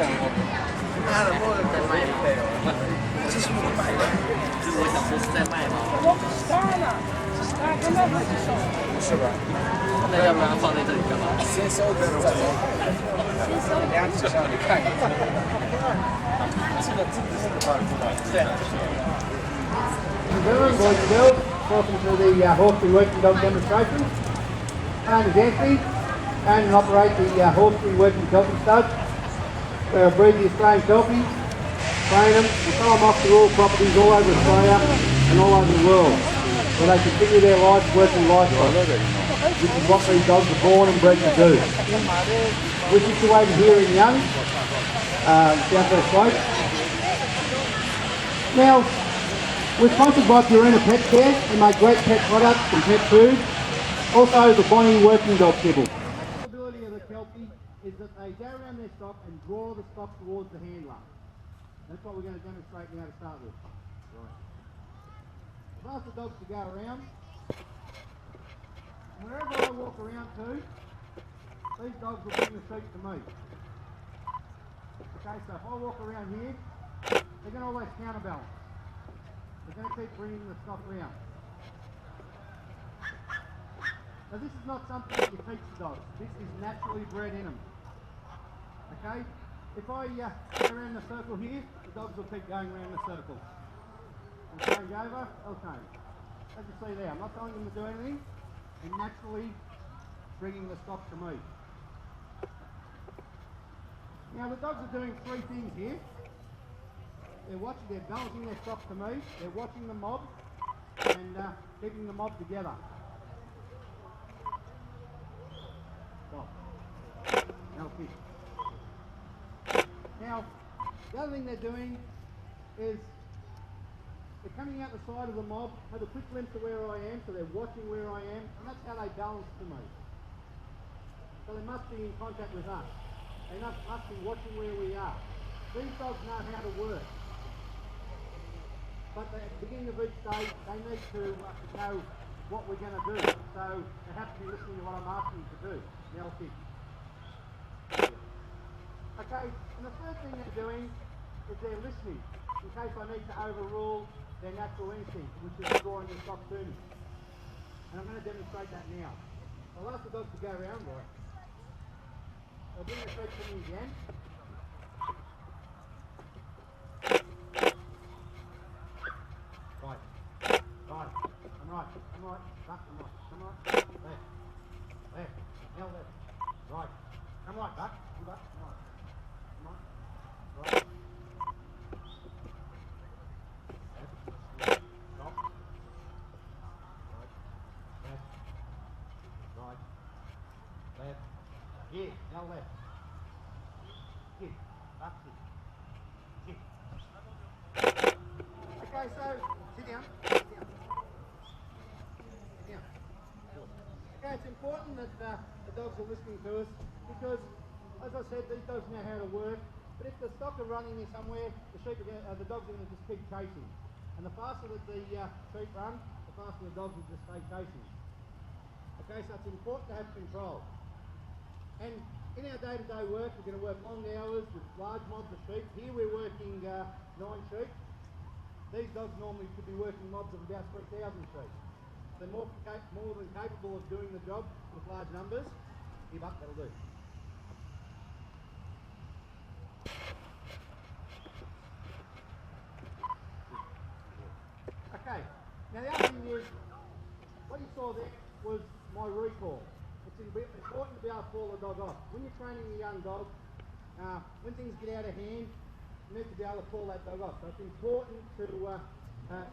妈的，摸着在卖吗？这是我买的，就是我想说是在卖吗？我不知道呢，根本不是收。是吧？那要不然放在这里干嘛？先收着再说。先收。人家只是让你看一看。这个对。Boys and girls, welcome to the Hawkesbury Working Dog demonstration. My name is Anthony, own and operate the Hawkesbury Working Kelpie Stud, where I breed the Australian Kelpies, train them, and sell them off to rural properties all over Australia and all over the world, where they continue their lives working livestock, which is what these dogs are born and bred to do. We're situated here in Young, South West Coast. Now, we're sponsored by Purina Pet Care and make great pet products and pet food. Also, the Bonnie Working Dog Kibble. The ability of the Kelpie is that they go around their stock and draw the stock towards the handler. That's what we're going to demonstrate now to start with. Right. I've asked the dogs to go around. Wherever I walk around to, these dogs will bring the sheep to me. Okay, so if I walk around here, they're going to always counterbalance. They're going to keep bringing the stock around. Now this is not something that you teach the dogs. This is naturally bred in them. Okay? If I go around the circle here, the dogs will keep going around the circle. And change over, they'll change. As you see there, I'm not telling them to do anything. They're naturally bringing the stock to me. Now the dogs are doing three things here. They're balancing their stock to me, they're watching the mob, and keeping the mob together. Stop. Now kick. Now, the other thing they're doing is they're coming out the side of the mob, have a quick glimpse of where I am, so they're watching where I am, and that's how they balance to me. So they must be in contact with us. They must be watching where we are. These dogs know how to work. But at the beginning of each day, they need to know what we're going to do. So they have to be listening to what I'm asking them to do. Now kick. Okay, and the third thing they're doing is they're listening in case I need to overrule their natural instinct, which is drawing the stock to me. And I'm going to demonstrate that now. I'll ask the dogs to go around, boy. They'll bring the feet to me again. I'm right, back, I'm right, left, now left, right, come right, back, come right, right, left, stop, right, left, here, now left, kick, back, kick. Okay, so, sit down. Okay, it's important that the dogs are listening to us because, as I said, these dogs know how to work. But if the stock are running here somewhere, the dogs are going to just keep chasing. And the faster that the sheep run, the faster the dogs will just stay chasing. Okay, so it's important to have control. And in our day-to-day work, we're going to work long hours with large mobs of sheep. Here we're working 9 sheep. These dogs normally could be working mobs of about 3,000 sheep. They're more than capable of doing the job with large numbers. Give up, that'll do. Okay, now the other thing is, what you saw there was my recall. It's important to be able to call the dog off. When you're training a young dog, when things get out of hand, you need to be able to call that dog off. So it's important to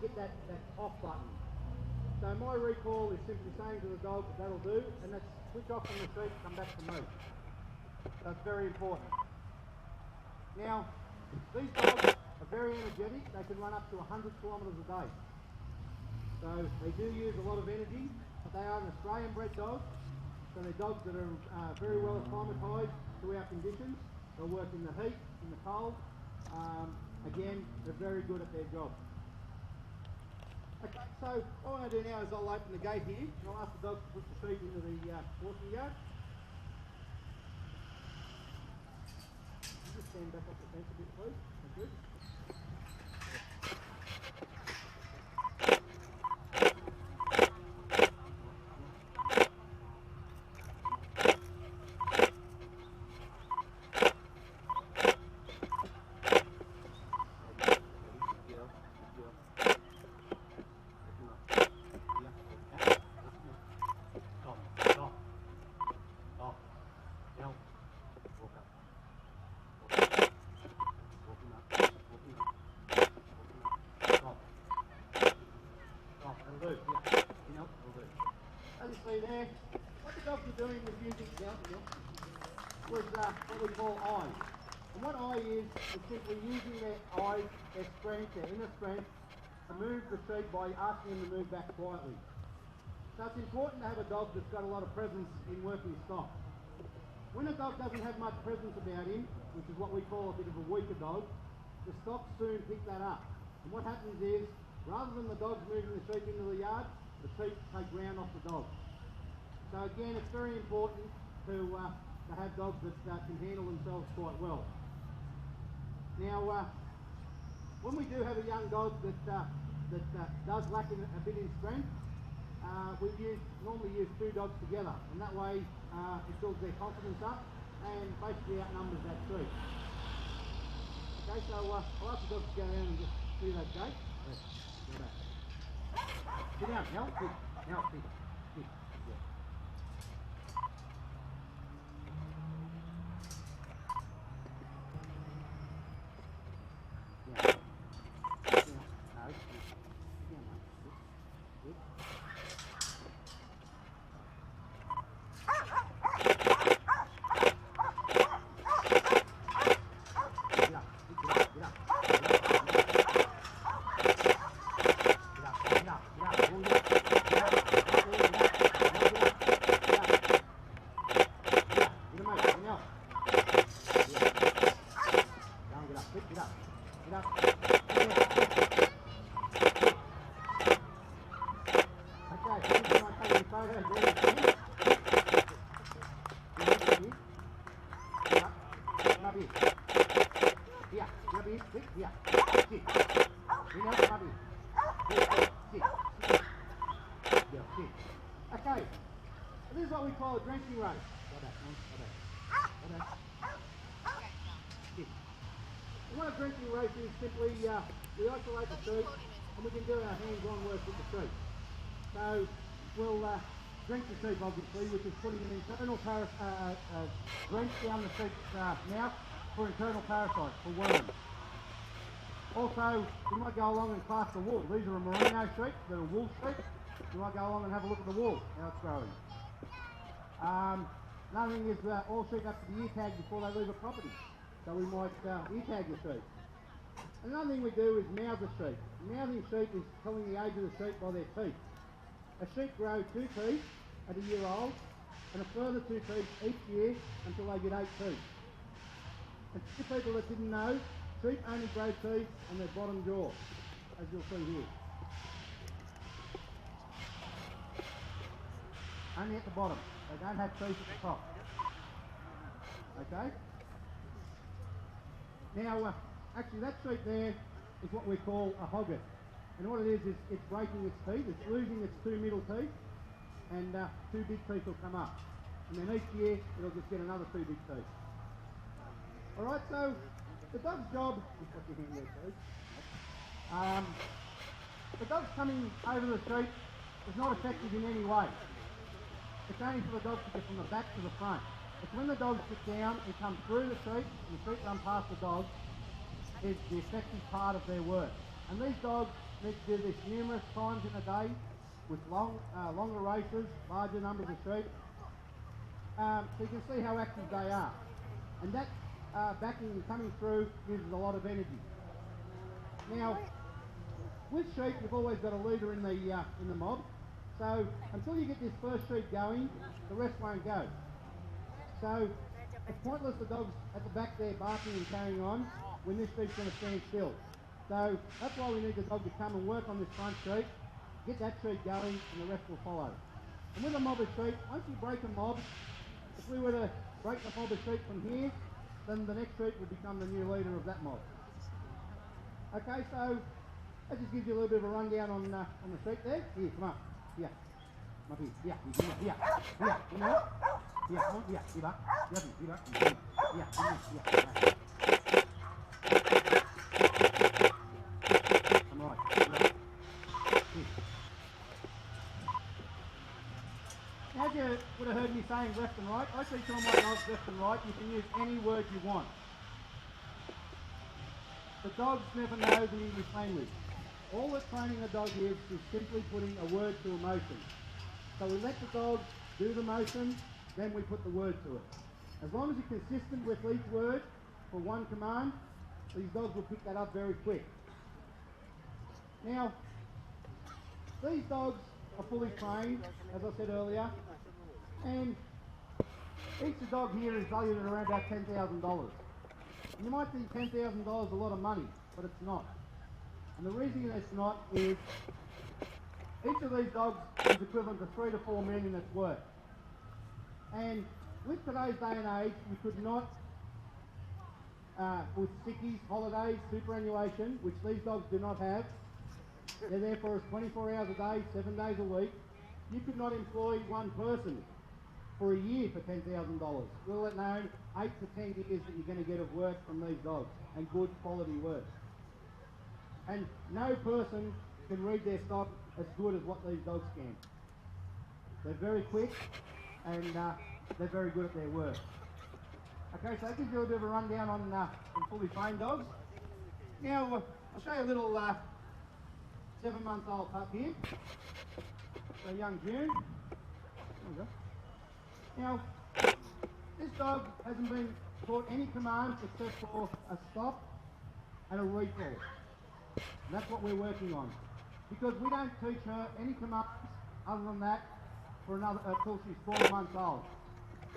get that off button. So my recall is simply saying to the dog, that'll do, and that's switch off from the sheep, come back to me. So it's very important. Now, these dogs are very energetic. They can run up to 100 kilometres a day. So they do use a lot of energy, but they are an Australian bred dog. So they're dogs that are very well acclimatised to our conditions. They'll work in the heat, in the cold. Again, they're very good at their job. Okay, so what I'm going to do now is I'll open the gate here and I'll ask the dogs to put the sheep into the horse yard. just stand back off the fence a bit, please? Thank you. As you see there, what the dogs are doing with using was what we call eyes. And what eye is simply using their eyes, their strength, their inner strength, to move the sheep by asking them to move back quietly. So it's important to have a dog that's got a lot of presence in working stock. When a dog doesn't have much presence about him, which is what we call a bit of a weaker dog, the stock soon pick that up. And what happens is, rather than the dogs moving the sheep into the yard, the sheep take ground off the dog. So again, it's very important to have dogs that can handle themselves quite well. Now, when we do have a young dog that does lack a bit in strength, we normally use two dogs together, and that way it builds their confidence up and basically outnumbers that sheep. Okay, so I'll ask the dogs to go down and just do that gate. Yes, go back. Sit down, Nell. Sit. Nell, sit. Sit. Yeah. Yeah. Yeah. No. Yeah, no. Good. Good. Okay, this is what we call a drenching race. And what a drenching race is simply, we isolate the sheep and we can do our hands-on work with the sheep. So we'll drench the sheep obviously, which is putting an internal drench down the sheep's mouth for internal parasites, for worms. Also, we might go along and class the wool. These are a merino sheep, they're a wool sheep. You might go along and have a look at the wool, how it's growing. Another thing is all sheep have to be ear tagged before they leave a property. So we might ear tag the sheep. Another thing we do is mouth the sheep. Mouthing sheep is telling the age of the sheep by their teeth. A sheep grows 2 teeth at a year old and a further 2 teeth each year until they get 8 teeth. And for people that didn't know, sheep only grow teeth on their bottom jaw, as you'll see here. Only at the bottom. They don't have teeth at the top. Okay? Now, actually that sheep there is what we call a hogget. And what it is it's breaking its teeth. It's losing its 2 middle teeth and 2 big teeth will come up. And then each year it'll just get another 2 big teeth. Alright, so the dog's job, just put your hand there please. The dog's coming over the sheep is not effective in any way. It's only for the dog to get from the back to the front. It's when the dogs sit down and come through the sheep, and the sheep run past the dog, is the effective part of their work. And these dogs need to do this numerous times in a day with longer races, larger numbers of sheep. So you can see how active they are. And that backing and coming through uses a lot of energy. Now, with sheep, you've always got a leader in the mob. So until you get this first sheep going, the rest won't go. So it's pointless the dogs at the back there barking and carrying on when this sheep's going to stand still. So that's why we need the dog to come and work on this front sheep, get that sheep going, and the rest will follow. And with a mob of sheep, once you break a mob, if we were to break the mob of sheep from here, then the next sheep will become the new leader of that mob. Okay, so that just gives you a little bit of a rundown on the sheep there. Here, come on. Here. Come up here. Here. Here. Here. Come on. Here. Come on. Here. Here. Back. Here. Here. Back. Here. Here. Here. I'm right. Here. As you would have heard me saying left and right, I teach all my dogs left and right. You can use any word you want. The dogs never know the English language. All that training a dog is simply putting a word to a motion. So we let the dog do the motion, then we put the word to it. As long as you're consistent with each word for one command, these dogs will pick that up very quick. Now, these dogs are fully trained, as I said earlier, and each dog here is valued at around about $10,000. You might think $10,000 a lot of money, but it's not. And the reason it's not is each of these dogs is equivalent to 3 to 4 million it's worth. And with today's day and age, you could not, with sickies, holidays, superannuation, which these dogs do not have, they're there for us 24 hours a day, 7 days a week, you could not employ one person for a year for $10,000. We'll let know 8 to 10 years that you're going to get of work from these dogs, and good quality work. And no person can read their stock as good as what these dogs can. They're very quick and they're very good at their work. Okay, so that gives you a little bit of a rundown on fully trained dogs. Now I'll show you a little 7-month-old pup here. So young June. There we go. Now, this dog hasn't been taught any commands except for a stop and a recall. And that's what we're working on. Because we don't teach her any commands other than that for another until she's 12 months old.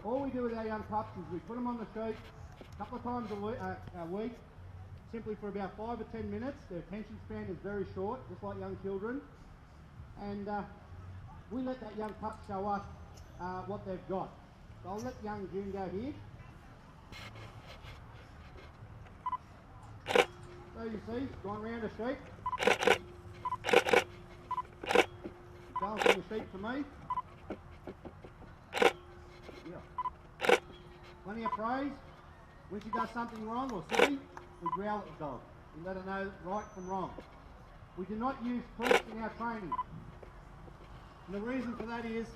All we do with our young pups is we put them on the sheet a couple of times a week, simply for about 5 or 10 minutes. Their attention span is very short, just like young children. And we let that young pup show us what they've got. So I'll let young June go here. So you see, going around a sheep. Balancing the sheep for me. Yeah. Plenty of praise. When she does something wrong or silly, we growl at the dog. We let her know right from wrong. We do not use treats in our training. And the reason for that is,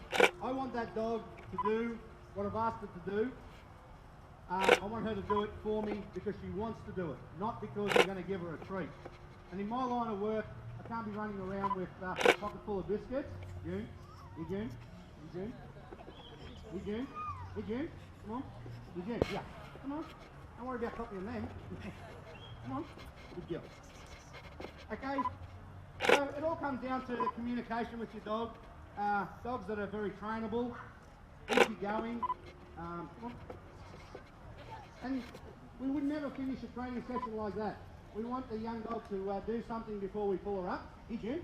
I want that dog to do what I've asked her to do. I want her to do it for me because she wants to do it, not because I'm going to give her a treat. And in my line of work, I can't be running around with a pocket full of biscuits. June, here June, here June, here June, here June, come on, here June, yeah, come on. Don't worry about copying them. Come on, good girl. Okay, so it all comes down to communication with your dog. Dogs that are very trainable, easy going. Come on. And we would never finish a training session like that. We want the young dog to do something before we pull her up. Here, June.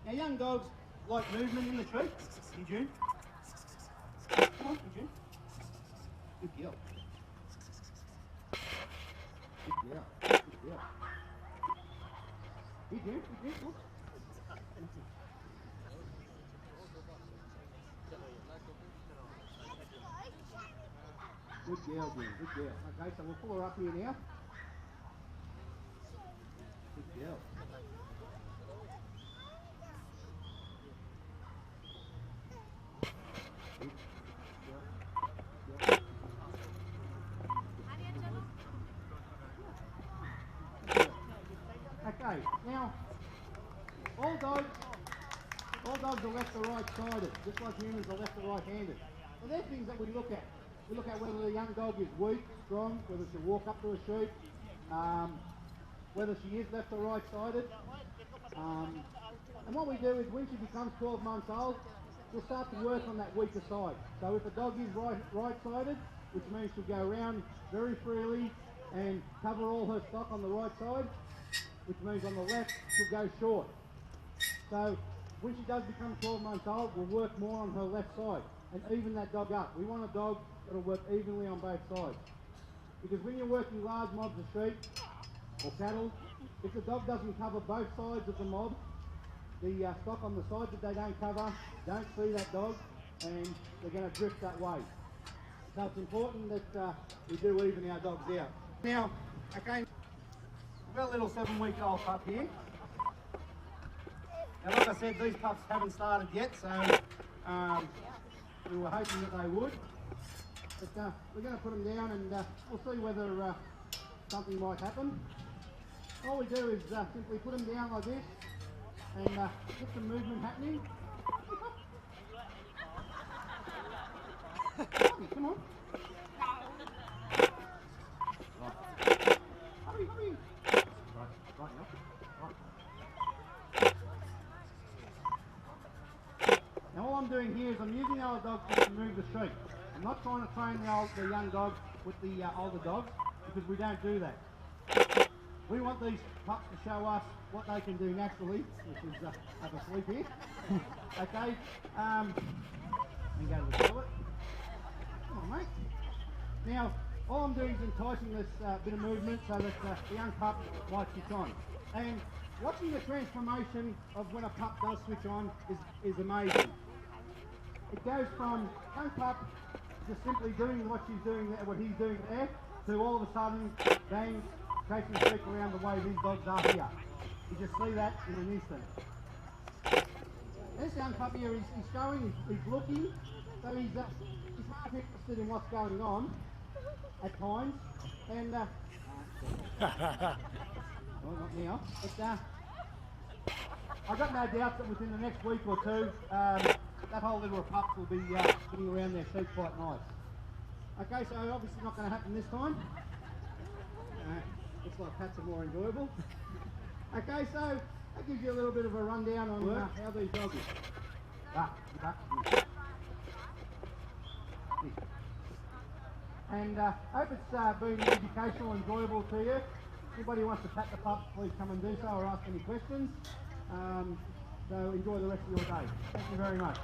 Now, young dogs like movement in the tree. Here, June. Come on, here, June. Good girl. Good girl. Good girl. Here, June. Here, June. Look. Good girl, June. Good girl. Okay, so we'll pull her up here now. Good girl. Okay, now all dogs are left or right sided, just like humans are left or right handed. So they're things that we look at. We look at whether the young dog is weak, strong, whether she'll walk up to a sheep, whether she is left or right sided. And what we do is when she becomes 12 months old, we'll start to work on that weaker side. So if a dog is right sided, which means she'll go around very freely and cover all her stock on the right side, which means on the left she'll go short. So when she does become 12 months old, we'll work more on her left side and even that dog up. We want a dog that'll work evenly on both sides. Because when you're working large mobs of sheep or cattle, if the dog doesn't cover both sides of the mob, the stock on the sides that they don't cover don't see that dog, and they're going to drift that way. So it's important that we do even our dogs out. Now, okay, we've got a little 7-week-old pup here. Now, like I said, these pups haven't started yet, so we were hoping that they would. But we're going to put them down and we'll see whether something might happen. All we do is simply put them down like this and get some movement happening. Come on. Hurry, hurry. Right now. Right. Now all I'm doing here is I'm using the older dog to move the sheep. I'm not trying to train the young dog with the older dogs, because we don't do that. We want these pups to show us what they can do naturally, which is have a sleep here. Okay, and go to the toilet. Come on, mate. Now, all I'm doing is enticing this bit of movement so that the young pup might switch on. And watching the transformation of when a pup does switch on is amazing. It goes from young pup just simply doing what he's doing there, to all of a sudden, bang, chasing sheep around the way these dogs are here. You just see that in an instant. This young pup here, he's showing, he's looking, so he's half interested in what's going on at times, and well, not now, but I've got no doubt that within the next week or two, that whole litter of pups will be sitting around their sheep quite nice. Okay, so obviously not going to happen this time. Looks like pats are more enjoyable. Okay, so that gives you a little bit of a rundown on how these dogs are. And I hope it's been educational and enjoyable to you. If anybody wants to pat the pups, please come and do so or ask any questions. So enjoy the rest of your day. Thank you very much.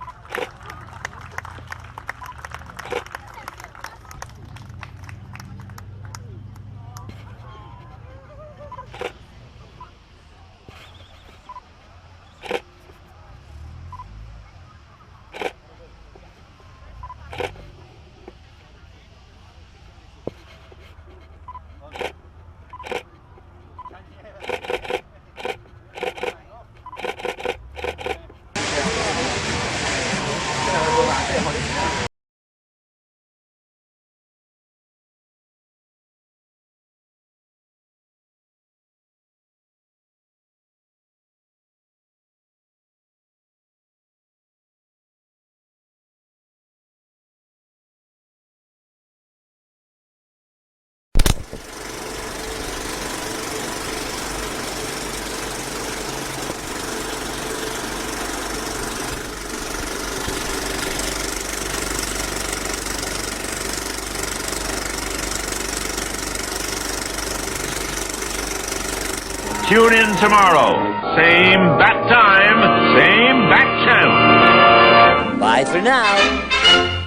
Tune in tomorrow. Same bat time, same bat channel. Bye for now.